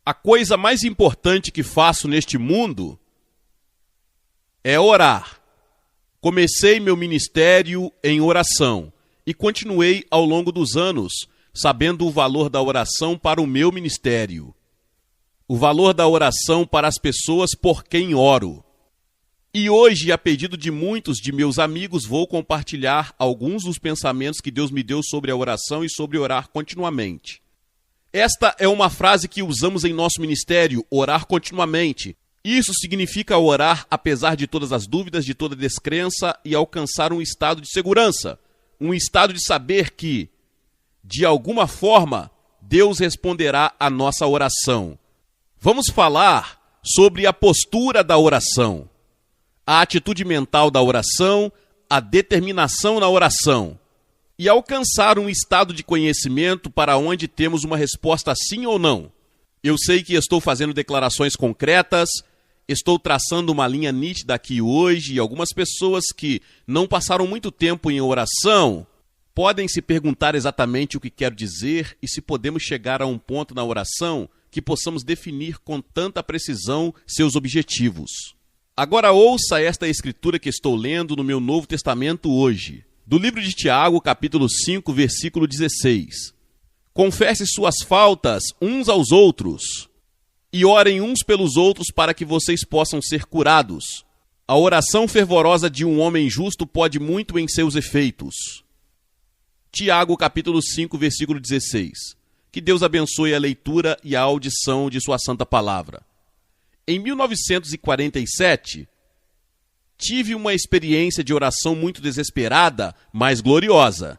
A coisa mais importante que faço neste mundo é orar. Comecei meu ministério em oração e continuei ao longo dos anos, sabendo o valor da oração para o meu ministério. O valor da oração para as pessoas por quem oro. E hoje, a pedido de muitos de meus amigos, vou compartilhar alguns dos pensamentos que Deus me deu sobre a oração e sobre orar continuamente. Esta é uma frase que usamos em nosso ministério, orar continuamente. Isso significa orar apesar de todas as dúvidas, de toda descrença e alcançar um estado de segurança. Um estado de saber que, de alguma forma, Deus responderá à nossa oração. Vamos falar sobre a postura da oração, a atitude mental da oração, a determinação na oração e alcançar um estado de conhecimento para onde temos uma resposta sim ou não. Eu sei que estou fazendo declarações concretas, estou traçando uma linha nítida aqui hoje e algumas pessoas que não passaram muito tempo em oração podem se perguntar exatamente o que quero dizer e se podemos chegar a um ponto na oração que possamos definir com tanta precisão seus objetivos. Agora ouça esta escritura que estou lendo no meu Novo Testamento hoje, do livro de Tiago, capítulo 5, versículo 16. Confesse suas faltas uns aos outros e orem uns pelos outros para que vocês possam ser curados. A oração fervorosa de um homem justo pode muito em seus efeitos. Tiago, capítulo 5, versículo 16. Que Deus abençoe a leitura e a audição de sua santa palavra. Em 1947, tive uma experiência de oração muito desesperada, mas gloriosa.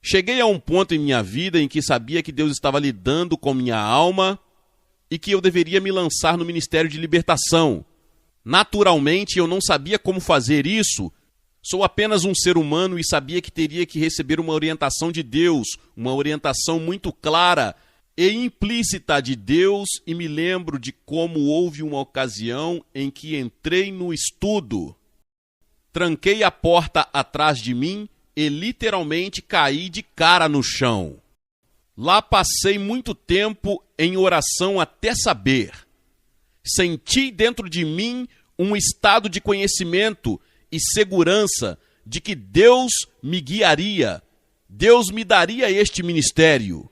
Cheguei a um ponto em minha vida em que sabia que Deus estava lidando com minha alma e que eu deveria me lançar no ministério de libertação. Naturalmente, eu não sabia como fazer isso. Sou apenas um ser humano e sabia que teria que receber uma orientação de Deus, uma orientação muito clara e implícita de Deus, e me lembro de como houve uma ocasião em que entrei no estudo, tranquei a porta atrás de mim e literalmente caí de cara no chão. Lá passei muito tempo em oração até saber. Senti dentro de mim um estado de conhecimento e segurança de que Deus me guiaria, Deus me daria este ministério,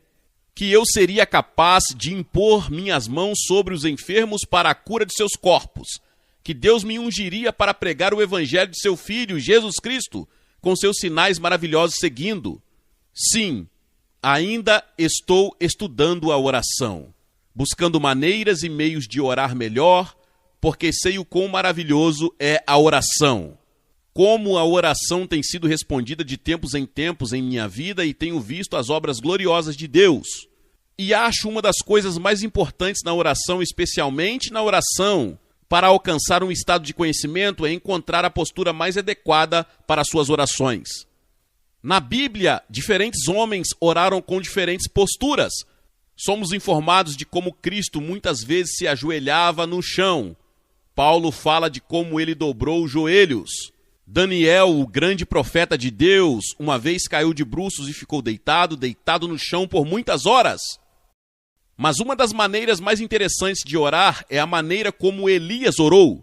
que eu seria capaz de impor minhas mãos sobre os enfermos para a cura de seus corpos, que Deus me ungiria para pregar o evangelho de seu Filho, Jesus Cristo, com seus sinais maravilhosos seguindo. Sim, ainda estou estudando a oração, buscando maneiras e meios de orar melhor, porque sei o quão maravilhoso é a oração. Como a oração tem sido respondida de tempos em tempos em minha vida e tenho visto as obras gloriosas de Deus. E acho uma das coisas mais importantes na oração, especialmente na oração, para alcançar um estado de conhecimento, é encontrar a postura mais adequada para suas orações. Na Bíblia, diferentes homens oraram com diferentes posturas. Somos informados de como Cristo muitas vezes se ajoelhava no chão. Paulo fala de como ele dobrou os joelhos. Daniel, o grande profeta de Deus, uma vez caiu de bruços e ficou deitado no chão por muitas horas. Mas uma das maneiras mais interessantes de orar é a maneira como Elias orou.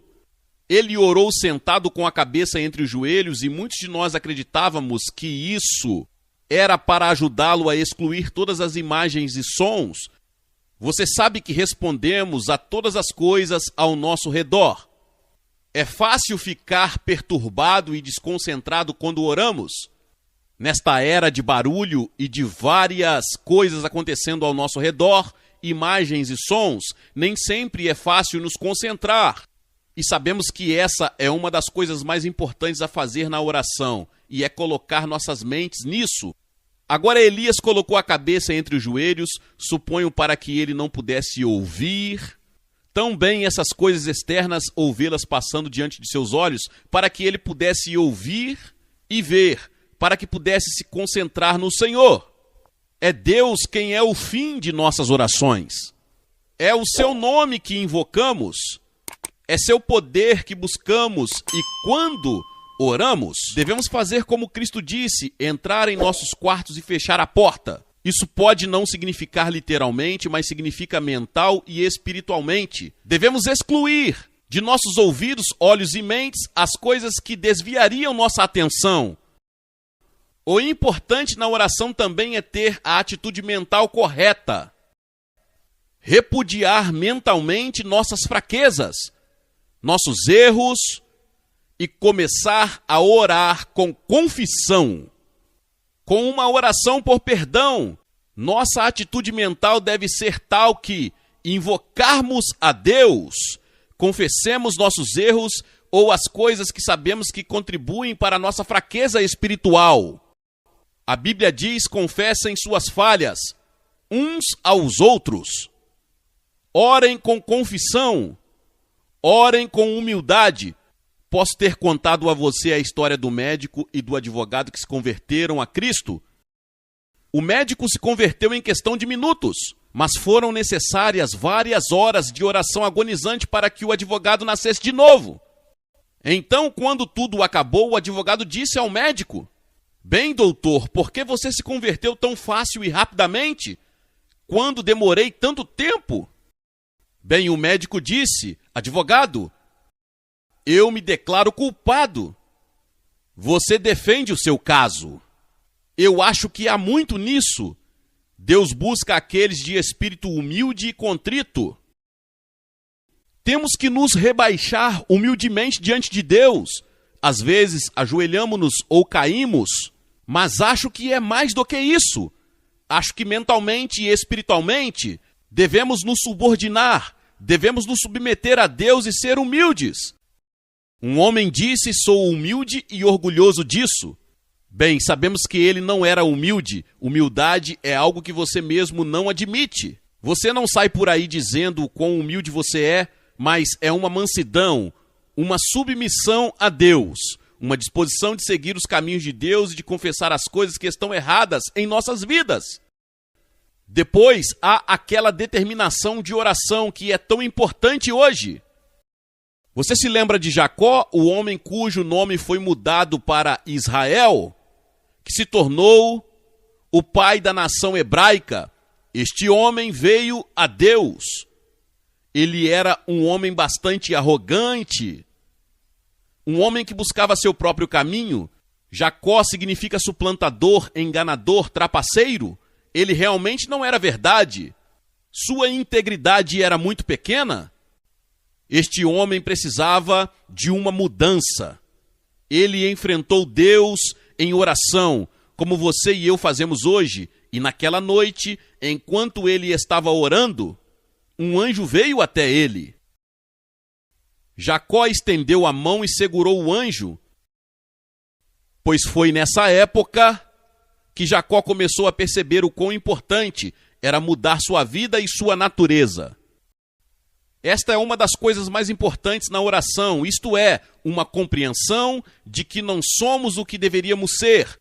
Ele orou sentado com a cabeça entre os joelhos e muitos de nós acreditávamos que isso era para ajudá-lo a excluir todas as imagens e sons. Você sabe que respondemos a todas as coisas ao nosso redor. É fácil ficar perturbado e desconcentrado quando oramos. Nesta era de barulho e de várias coisas acontecendo ao nosso redor, imagens e sons, nem sempre é fácil nos concentrar. E sabemos que essa é uma das coisas mais importantes a fazer na oração, e é colocar nossas mentes nisso. Agora Elias colocou a cabeça entre os joelhos, suponho para que ele não pudesse ouvir tão bem essas coisas externas ou vê-las passando diante de seus olhos, para que ele pudesse ouvir e ver, para que pudesse se concentrar no Senhor. É Deus quem é o fim de nossas orações. É o seu nome que invocamos. É seu poder que buscamos. E quando oramos, devemos fazer como Cristo disse, entrar em nossos quartos e fechar a porta. Isso pode não significar literalmente, mas significa mental e espiritualmente. Devemos excluir de nossos ouvidos, olhos e mentes as coisas que desviariam nossa atenção. O importante na oração também é ter a atitude mental correta. Repudiar mentalmente nossas fraquezas, nossos erros e começar a orar com confissão. Com uma oração por perdão, nossa atitude mental deve ser tal que invocarmos a Deus, confessemos nossos erros ou as coisas que sabemos que contribuem para a nossa fraqueza espiritual. A Bíblia diz: confessem suas falhas uns aos outros. Orem com confissão, orem com humildade. Posso ter contado a você a história do médico e do advogado que se converteram a Cristo? O médico se converteu em questão de minutos, mas foram necessárias várias horas de oração agonizante para que o advogado nascesse de novo. Então, quando tudo acabou, o advogado disse ao médico: bem, doutor, por que você se converteu tão fácil e rapidamente, quando demorei tanto tempo? Bem, o médico disse: advogado, eu me declaro culpado. Você defende o seu caso. Eu acho que há muito nisso. Deus busca aqueles de espírito humilde e contrito. Temos que nos rebaixar humildemente diante de Deus. Às vezes, ajoelhamos-nos ou caímos, mas acho que é mais do que isso. Acho que mentalmente e espiritualmente devemos nos subordinar, devemos nos submeter a Deus e ser humildes. Um homem disse: sou humilde e orgulhoso disso. Bem, sabemos que ele não era humilde. Humildade é algo que você mesmo não admite. Você não sai por aí dizendo o quão humilde você é, mas é uma mansidão, uma submissão a Deus, uma disposição de seguir os caminhos de Deus e de confessar as coisas que estão erradas em nossas vidas. Depois, há aquela determinação de oração que é tão importante hoje. Você se lembra de Jacó, o homem cujo nome foi mudado para Israel, que se tornou o pai da nação hebraica? Este homem veio a Deus. Ele era um homem bastante arrogante, um homem que buscava seu próprio caminho. Jacó significa suplantador, enganador, trapaceiro. Ele realmente não era verdade. Sua integridade era muito pequena. Este homem precisava de uma mudança. Ele enfrentou Deus em oração, como você e eu fazemos hoje. E naquela noite, enquanto ele estava orando, um anjo veio até ele. Jacó estendeu a mão e segurou o anjo, pois foi nessa época que Jacó começou a perceber o quão importante era mudar sua vida e sua natureza. Esta é uma das coisas mais importantes na oração, isto é, uma compreensão de que não somos o que deveríamos ser,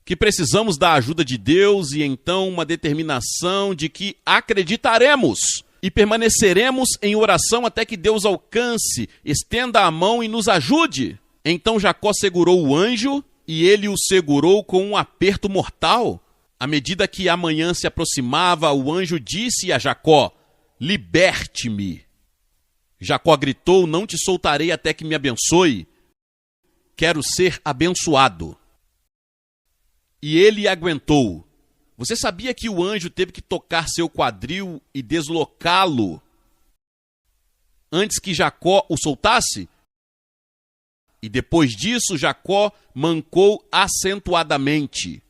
que precisamos da ajuda de Deus e então uma determinação de que acreditaremos e permaneceremos em oração até que Deus alcance, estenda a mão e nos ajude. Então Jacó segurou o anjo e ele o segurou com um aperto mortal. À medida que a manhã se aproximava, o anjo disse a Jacó: liberte-me. Jacó gritou: não te soltarei até que me abençoe. Quero ser abençoado. E ele aguentou. Você sabia que o anjo teve que tocar seu quadril e deslocá-lo antes que Jacó o soltasse? E depois disso, Jacó mancou acentuadamente.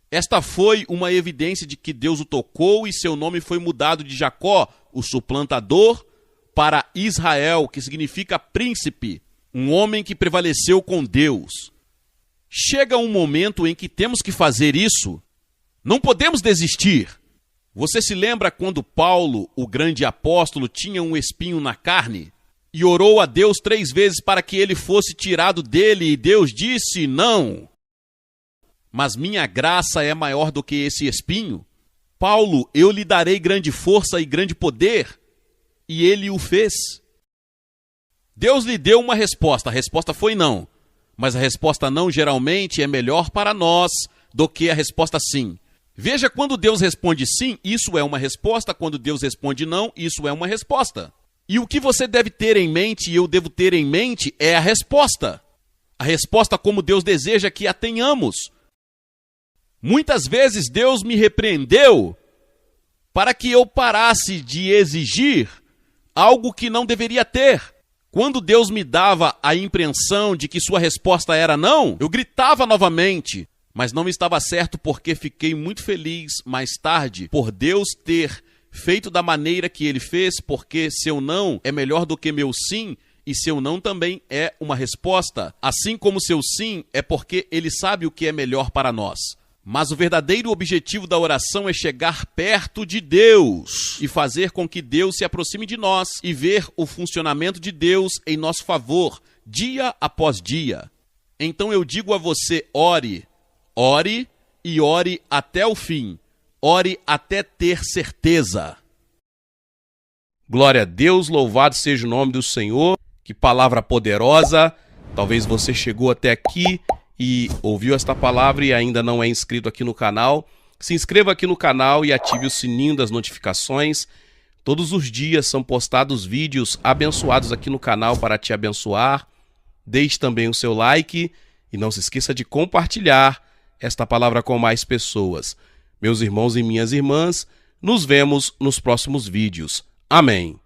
Esta foi uma evidência de que Deus o tocou e seu nome foi mudado de Jacó, o suplantador, para Israel, que significa príncipe, um homem que prevaleceu com Deus. Chega um momento em que temos que fazer isso. Não podemos desistir. Você se lembra quando Paulo, o grande apóstolo, tinha um espinho na carne e orou a Deus 3 vezes para que ele fosse tirado dele, e Deus disse: não. Mas minha graça é maior do que esse espinho. Paulo, eu lhe darei grande força e grande poder. E ele o fez. Deus lhe deu uma resposta. A resposta foi não. Mas a resposta não geralmente é melhor para nós do que a resposta sim. Veja, quando Deus responde sim, isso é uma resposta. Quando Deus responde não, isso é uma resposta. E o que você deve ter em mente e eu devo ter em mente é a resposta. A resposta como Deus deseja que a tenhamos. Muitas vezes Deus me repreendeu para que eu parasse de exigir algo que não deveria ter. Quando Deus me dava a impressão de que sua resposta era não, eu gritava novamente. Mas não estava certo, porque fiquei muito feliz mais tarde por Deus ter feito da maneira que ele fez, porque seu não é melhor do que meu sim, e seu não também é uma resposta, assim como seu sim é porque ele sabe o que é melhor para nós. Mas o verdadeiro objetivo da oração é chegar perto de Deus e fazer com que Deus se aproxime de nós e ver o funcionamento de Deus em nosso favor, dia após dia. Então eu digo a você, ore. Ore e ore até o fim. Ore até ter certeza. Glória a Deus, louvado seja o nome do Senhor. Que palavra poderosa. Talvez você chegou até aqui e ouviu esta palavra e ainda não é inscrito aqui no canal. Se inscreva aqui no canal e ative o sininho das notificações. Todos os dias são postados vídeos abençoados aqui no canal para te abençoar. Deixe também o seu like e não se esqueça de compartilhar esta palavra com mais pessoas. Meus irmãos e minhas irmãs, nos vemos nos próximos vídeos. Amém.